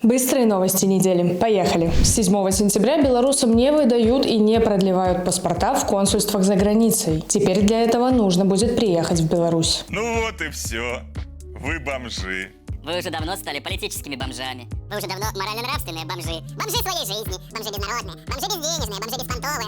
Быстрые новости недели. Поехали. С 7 сентября белорусам не выдают и не продлевают паспорта в консульствах за границей. Теперь для этого нужно будет приехать в Беларусь. Ну вот и все. Вы бомжи. Вы уже давно стали политическими бомжами. Вы уже давно морально-нравственные бомжи. Бомжи своей жизни, бомжи безнародные, бомжи безденежные, бомжи беспонтовые.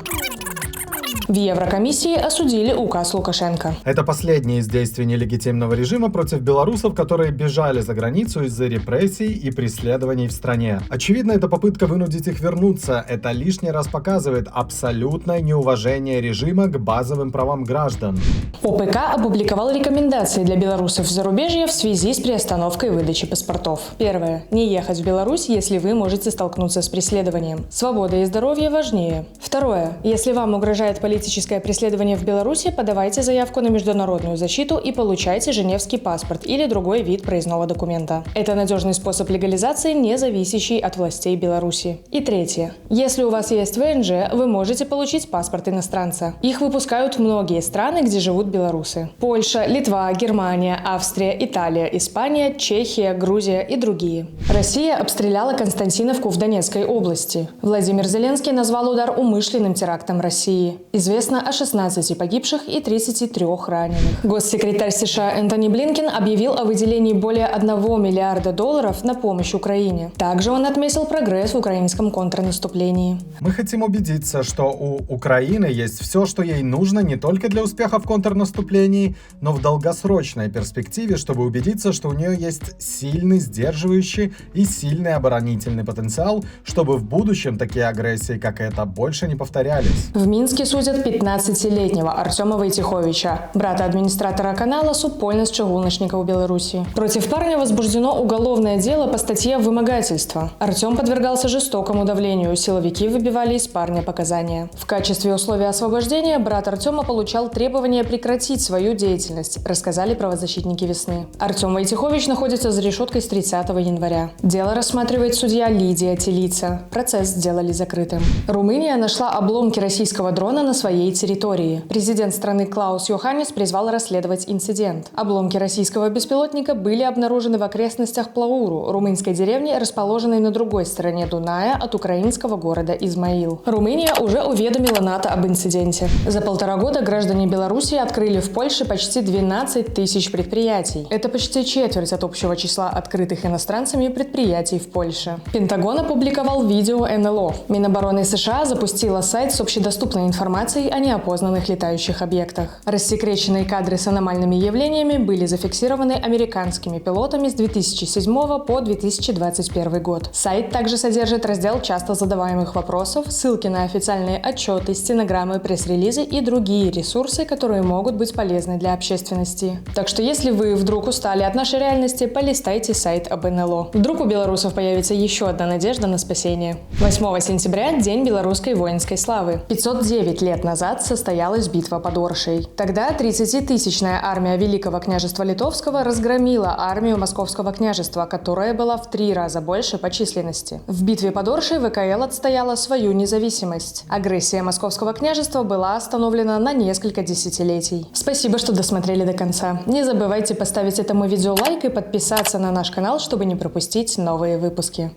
В Еврокомиссии осудили указ Лукашенко. Это последнее из действий нелегитимного режима против белорусов, которые бежали за границу из-за репрессий и преследований в стране. Очевидно, это попытка вынудить их вернуться. Это лишний раз показывает абсолютное неуважение режима к базовым правам граждан. ОПК опубликовал рекомендации для белорусов в зарубежье в связи с приостановкой выдачи паспортов. Первое. Не ехать в Беларусь, если вы можете столкнуться с преследованием. Свобода и здоровье важнее. Второе. Если вам угрожает политическое преследование в Беларуси, подавайте заявку на международную защиту и получайте женевский паспорт или другой вид проездного документа. Это надежный способ легализации, не зависящий от властей Беларуси. И третье. Если у вас есть ВНЖ, вы можете получить паспорт иностранца. Их выпускают многие страны, где живут белорусы. Польша, Литва, Германия, Австрия, Италия, Испания, Чехия, Грузия и другие. Россия обстреляла Константиновку в Донецкой области. Владимир Зеленский назвал удар умышленным терактом России. Известно о 16 погибших и 33 раненых. Госсекретарь США Энтони Блинкен объявил о выделении более $1 миллиарда на помощь Украине. Также он отметил прогресс в украинском контрнаступлении. Мы хотим убедиться, что у Украины есть все, что ей нужно не только для успеха в контрнаступлении, но в долгосрочной перспективе, чтобы убедиться, что у нее есть сильный сдерживающий и сильный оборонительный потенциал, чтобы в будущем такие агрессии, как эта, больше не повторялись. В Минске судят 15-летнего Артема Войтиховича, брата администратора канала «Супольность чыгуночника» в Беларуси. Против парня возбуждено уголовное дело по статье «Вымогательство». Артем подвергался жестокому давлению, силовики выбивали из парня показания. В качестве условия освобождения брат Артема получал требование прекратить свою деятельность, рассказали правозащитники «Весны». Артем Войтихович находится за решеткой с 30 января. Дело рассматривает судья Лидия Телица. Процесс сделали закрытым. Румыния нашла обломки российского дрона на своей территории. Президент страны Клаус Йоханнис призвал расследовать инцидент. Обломки российского беспилотника были обнаружены в окрестностях Плауру, румынской деревни, расположенной на другой стороне Дуная от украинского города Измаил. Румыния уже уведомила НАТО об инциденте. За 1,5 года граждане Беларуси открыли в Польше почти 12 тысяч предприятий. Это почти четверть от общего числа открытых иностранцами предприятий в Польше. Пентагон опубликовал видео НЛО. Минобороны США запустила сайт с общедоступной информацией о неопознанных летающих объектах. Рассекреченные кадры с аномальными явлениями были зафиксированы американскими пилотами с 2007 по 2021 год. Сайт также содержит раздел часто задаваемых вопросов, ссылки на официальные отчеты, стенограммы, пресс-релизы и другие ресурсы, которые могут быть полезны для общественности. Так что если вы вдруг устали от нашей реальности, полистайте сайт об НЛО. Вдруг у белорусов появится еще одна надежда на спасение. 8 сентября – День белорусской воинской славы. 509 лет назад состоялась битва под Оршей. Тогда 30-тысячная армия Великого княжества Литовского разгромила армию Московского княжества, которая была в 3 раза больше по численности. В битве под Оршей ВКЛ отстояла свою независимость. Агрессия Московского княжества была остановлена на несколько десятилетий. Спасибо, что досмотрели до конца. Не забывайте поставить этому видео лайк и подписаться на наш канал, чтобы не пропустить новые выпуски.